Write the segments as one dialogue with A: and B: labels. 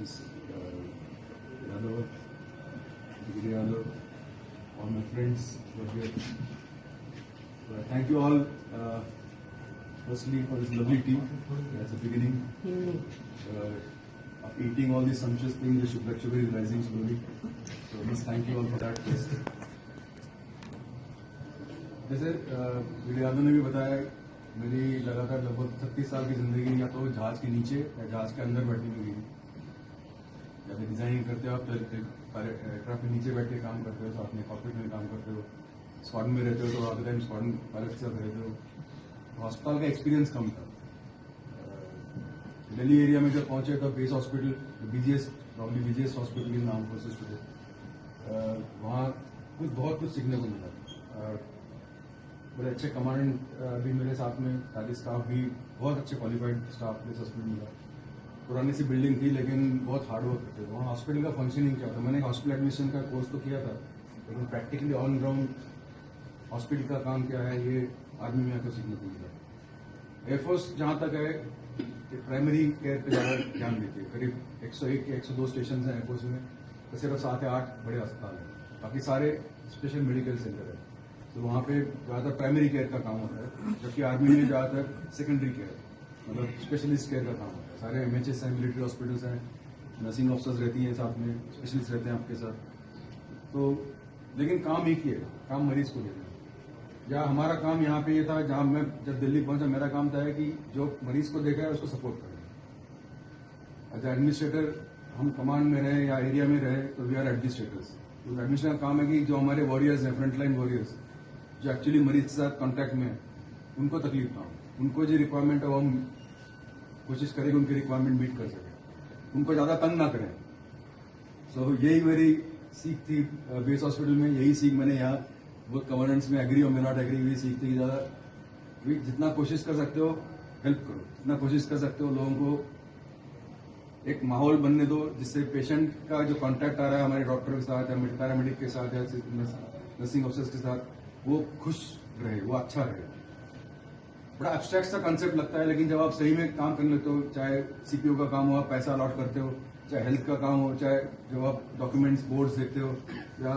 A: Mrs. Yadav, Degree Yadav, all my friends who are here. So I thank you all, firstly, for this lovely tea. That's the beginning. After eating all these sumptuous things, the blood sugar is rising slowly. So I must thank you all for that first. जैसे video Yadav ने भी बताया, मेरी लगातार लगभग 36 साल की जिंदगी या तो जहाज के नीचे या जहाज के अंदर बैठने में गई। या फिर डिजाइनिंग करते हो आप, एयरक्राफ्ट के नीचे बैठ के काम करते हो, साथ में कॉकपिट में काम करते हो, स्क्वाड में रहते हो तो आप टाइम स्क्वाड पायलट के साथ रहते हो। हॉस्पिटल का एक्सपीरियंस कम था। दिल्ली एरिया में जब पहुंचे तो base hospital BGS, problem BGS hospital के नाम फोर्सेस टुडे, वहाँ बहुत कुछ सीखने को मिला। बड़े अच्छे कमांडेंट भी मेरे साथ में, सारी स्टाफ भी बहुत अच्छे क्वालिफाइड स्टाफ प्लेस हॉस्पिटल मिला। पुरानी सी बिल्डिंग थी लेकिन बहुत हार्ड वर्क करते थे। वहाँ हॉस्पिटल का फंक्शनिंग क्या था, मैंने हॉस्पिटल एडमिशन का कोर्स तो किया था, लेकिन प्रैक्टिकली ऑन ग्राउंड हॉस्पिटल का काम क्या है ये आर्मी में आकर सीखने को मिला। एयरफोर्स जहाँ तक है प्राइमरी केयर पे ज़्यादा ध्यान देती है। करीब 101 या 102 स्टेशन हैं एयरफोर्स में, तो सिर्फ 7 या 8 बड़े अस्पताल हैं, बाकी सारे स्पेशल मेडिकल सेंटर है। तो वहाँ पे ज़्यादातर प्राइमरी केयर का काम होता है, जबकि आर्मी में ज़्यादातर सेकेंडरी केयर मतलब स्पेशलिस्ट केयर का काम होता है। सारे MHS हैं, मिलिट्री हॉस्पिटल्स हैं, नर्सिंग ऑफिसर्स रहती हैं साथ में, स्पेशलिस्ट रहते हैं आपके साथ। तो लेकिन काम एक ही है, काम मरीज को देना है। जहाँ हमारा काम यहाँ पे ये था, जहाँ मैं जब दिल्ली पहुंचा, मेरा काम था कि जो मरीज को देखा है उसको सपोर्ट करना। एज एडमिनिस्ट्रेटर हम कमांड में रहे या एरिया में रहे तो वी आर एडमिनिस्ट्रेटर्स। तो एडमिनिस्ट्रेटर का काम है कि जो हमारे वॉरियर्स हैं, फ्रंटलाइन वॉरियर्स जो एक्चुअली मरीज के साथ कॉन्टैक्ट में है, उनको तकलीफ ना हो, उनको जो रिक्वायरमेंट है वो हम कोशिश करें कि उनकी रिक्वायरमेंट मीट कर सकें, उनको ज़्यादा तंग ना करें। सो यही मेरी सीख थी बेस हॉस्पिटल में, यही सीख मैंने यहाँ बहुत गवर्नेंस में एग्री और मे नॉट एग्री हुई सीख थी कि ज़्यादा जितना कोशिश कर सकते हो हेल्प करो, जितना कोशिश कर सकते हो लोगों को एक माहौल बनने दो जिससे पेशेंट का जो कॉन्टैक्ट आ रहा है हमारे डॉक्टर के साथ या पैरामेडिक के साथ या नर्सिंग ऑफिसर्स के साथ, वो खुश रहे, वो अच्छा रहे। बड़ा एब्स्ट्रैक्ट सा कंसेप्ट लगता है, लेकिन जब आप सही में काम करने लगते हो, चाहे सीपीओ का काम हो, आप पैसा अलॉट करते हो, चाहे हेल्थ का काम हो, चाहे जब आप डॉक्यूमेंट्स बोर्ड्स देखते हो, या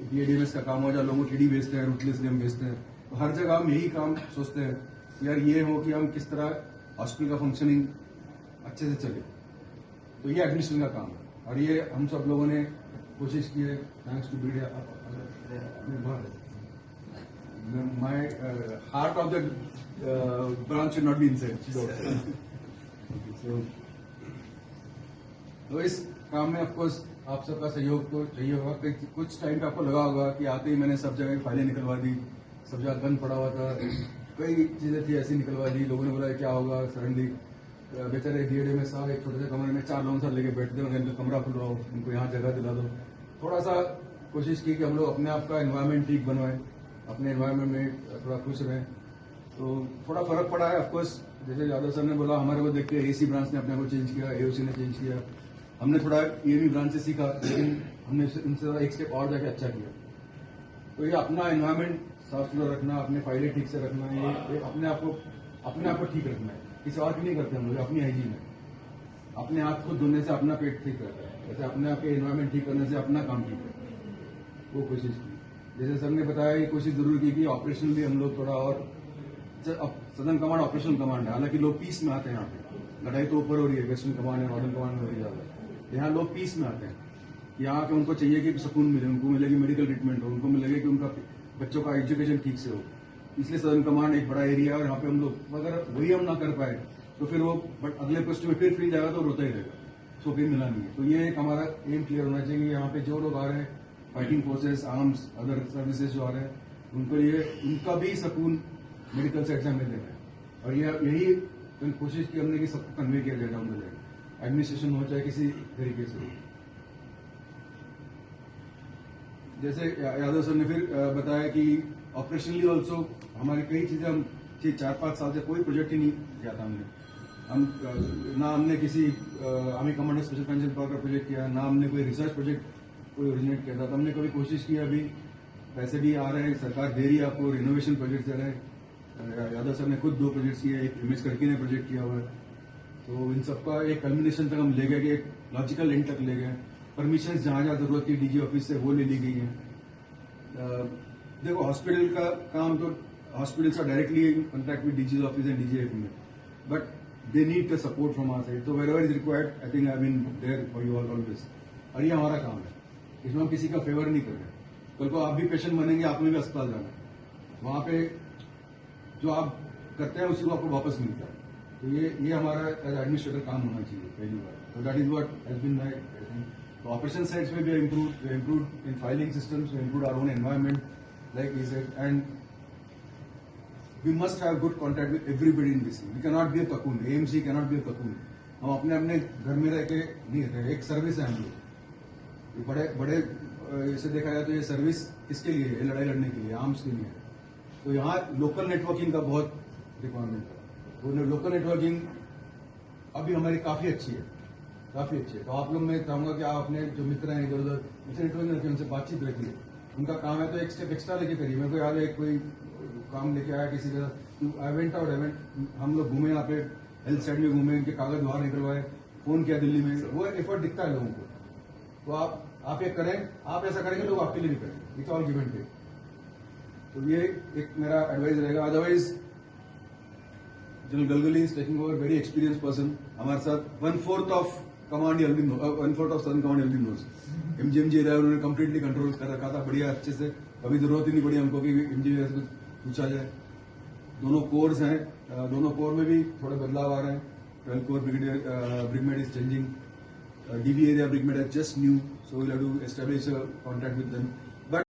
A: DADMS का काम हो, जहाँ लोगों को TD भेजते हैं, रूटलेस नेम भेजते हैं, तो हर जगह हम यही काम सोचते हैं कि यार ये हो कि हम किस तरह हॉस्पिटल का फंक्शनिंग अच्छे से चले। तो ये एडमिनिस्ट्रेशन का काम है और ये हम सब लोगों ने कोशिश की है। थैंक्स टू बीडिया, my heart of the branch should not be inside. तो इस काम में ऑफकोर्स आप सबका सहयोग तो चाहिए होगा। कुछ टाइम पे आपको लगा होगा कि आते ही मैंने सब जगह फाइलें निकलवा दी, सब जगह गन पड़ा हुआ था, कई चीजें थी ऐसी निकलवा दी। लोगों ने बोला क्या होगा, सडनली बेचारे DADMS साहब एक छोटे से कमरे में 4 लोगों से लेके बैठते हैं, इनका कमरा खुलवाओ, इनको यहाँ जगह दिला दो। थोड़ा सा कोशिश की कि हम लोग अपने आप का एनवायरमेंट ठीक बनवाएं, अपने एनवायरमेंट में थोड़ा खुश रहें। तो थोड़ा फर्क पड़ा है ऑफकोर्स। जैसे यादव सर ने बोला, हमारे को देख के AC ब्रांच ने अपने को चेंज किया, AOC ने चेंज किया, हमने थोड़ा EME ब्रांच से सीखा, लेकिन हमने उनसे एक स्टेप और जाके अच्छा किया। तो ये अपना एनवायरमेंट साफ सुथरा रखना, अपने फाइलें ठीक से रखना, ये अपने आप को ठीक रखना है। किसी और की नहीं करते हम लोग, अपनी हाइजीन है। अपने हाथ को धोने से अपना पेट ठीक रहता है, जैसे अपने आप के एनवायरमेंट ठीक करने से अपना काम ठीक है, वो कोशिश की। जैसे सर ने बताया, ये कोशिश जरूर की कि ऑपरेशन भी हम लोग थोड़ा और, सदर्न कमांड ऑपरेशनल कमांड है, हालांकि लोग पीस में आते हैं। यहाँ पे लड़ाई तो ऊपर हो रही है, वेस्टर्न कमांड है, नॉर्दर्न कमांड में हो रही है ज़्यादा। यहाँ लोग पीस में आते हैं, यहाँ पे उनको चाहिए कि सुकून मिले, उनको मिलेगी मेडिकल ट्रीटमेंट हो, उनको मिलेगा कि उनका बच्चों का एजुकेशन ठीक से हो। इसलिए सदर्न कमांड एक बड़ा एरिया है और यहाँ पे हम लोग अगर वही हम ना कर पाए तो फिर वो अगले पोस्ट में फिर जाएगा तो रोता ही रहेगा, सो फिर मिला नहीं है। तो ये एक हमारा एम क्लियर होना चाहिए। यहाँ पे जो लोग आ रहे हैं, fighting forces, arms, other services जो आ रहे हैं, उनको ये उनका भी सुकून मेडिकल सेक्टर में देना है। और यही कोशिश की हमने कि सबको कन्वे किया जाए डाउन द लाइन, एडमिनिस्ट्रेशन हो चाहे किसी तरीके से हो। जैसे यादव सर ने फिर बताया कि ऑपरेशनली ऑल्सो हमारी कई चीजें, हम 4-5 साल से कोई प्रोजेक्ट ही नहीं किया था ना हमने किसी army commander special pension power का प्रोजेक्ट किया, ना हमने कोई रिसर्च प्रोजेक्ट कोई ओरिजिनेट किया था। तो हमने कभी कोशिश की, अभी पैसे भी आ रहे हैं, सरकार दे रही है आपको, रिनोवेशन प्रोजेक्ट दे रहे हैं। यादव सर ने खुद 2 प्रोजेक्ट किए, एक हिमेश करकी ने प्रोजेक्ट किया हुआ है। तो इन सबका एक कल्मिनेशन तक हम ले गए कि एक लॉजिकल एंड तक ले गए। परमिशन जहां जहां जरूरत थी डीजी ऑफिस से वो ले ली गई है। देखो हॉस्पिटल का काम तो हॉस्पिटल से directly contact with DG office and DGF में, but they need the support from our side. तो wherever is required I think I been there for you all always. और ये हमारा काम है, इसमें हम किसी का फेवर नहीं कर रहे। कल को आप भी पेशेंट बनेंगे, आपने भी अस्पताल जाना है, वहां पे जो आप करते हैं उसी को आपको वापस मिलता है। तो ये हमारा एज एडमिनिस्ट्रेटर काम होना चाहिए पहली बार। तो that is what has been my तो ऑपरेशन साइड्स में भी improve in filing systems, improve our own environment like is it, and we must have good contact with everybody in this. We cannot be a cocoon, AMC cannot be a cocoon. हम अपने अपने घर में रह के नहीं रहते, एक सर्विस है हम लोग। ये बड़े बड़े इसे देखा जाए तो ये सर्विस किसके लिए है? लड़ाई लड़ने के लिए, आर्म्स के लिए। तो यहाँ लोकल नेटवर्किंग का बहुत रिक्वायरमेंट है। तो लोकल नेटवर्किंग अभी हमारी काफी अच्छी है, काफी अच्छी है। तो आप लोग मैं चाहूंगा कि आप अपने जो मित्र हैं इधर उधर उनसे नेटवर्किंग रखिए, उनसे बातचीत रखिए। उनका काम है तो एक स्टेप एक्स्ट्रा लेके करिए। मेरे को याद है कोई काम लेके आया किसी का, इवेंट आउट इवेंट, हम लोग घूमे यहाँ पे हेल्थ साइड में घूमे, इनके कागज बाहर निकलवाए, फोन किया दिल्ली में, वो एफर्ट दिखता है लोगों को। तो आप ये करें, आप ऐसा करेंगे लोग आपके लिए भी करेंगे। It's all give and take. तो ये एक मेरा एडवाइस रहेगा। Otherwise general Galgali is taking over, very experience person. हमारे साथ 1/4 of command of southern command knows. MGMG area उन्होंने कंप्लीटली कंट्रोल कर रखा था बढ़िया अच्छे से। कभी जरूरत ही नहीं पड़ी हमको कि एमजीएमजी से कुछ पूछा जाए। दोनों कोर्स हैं, दोनों कोर में भी थोड़े बदलाव आ रहे हैं। 12 core brigade is changing, DV area brigade is just new, so we'll have to establish a contact with them.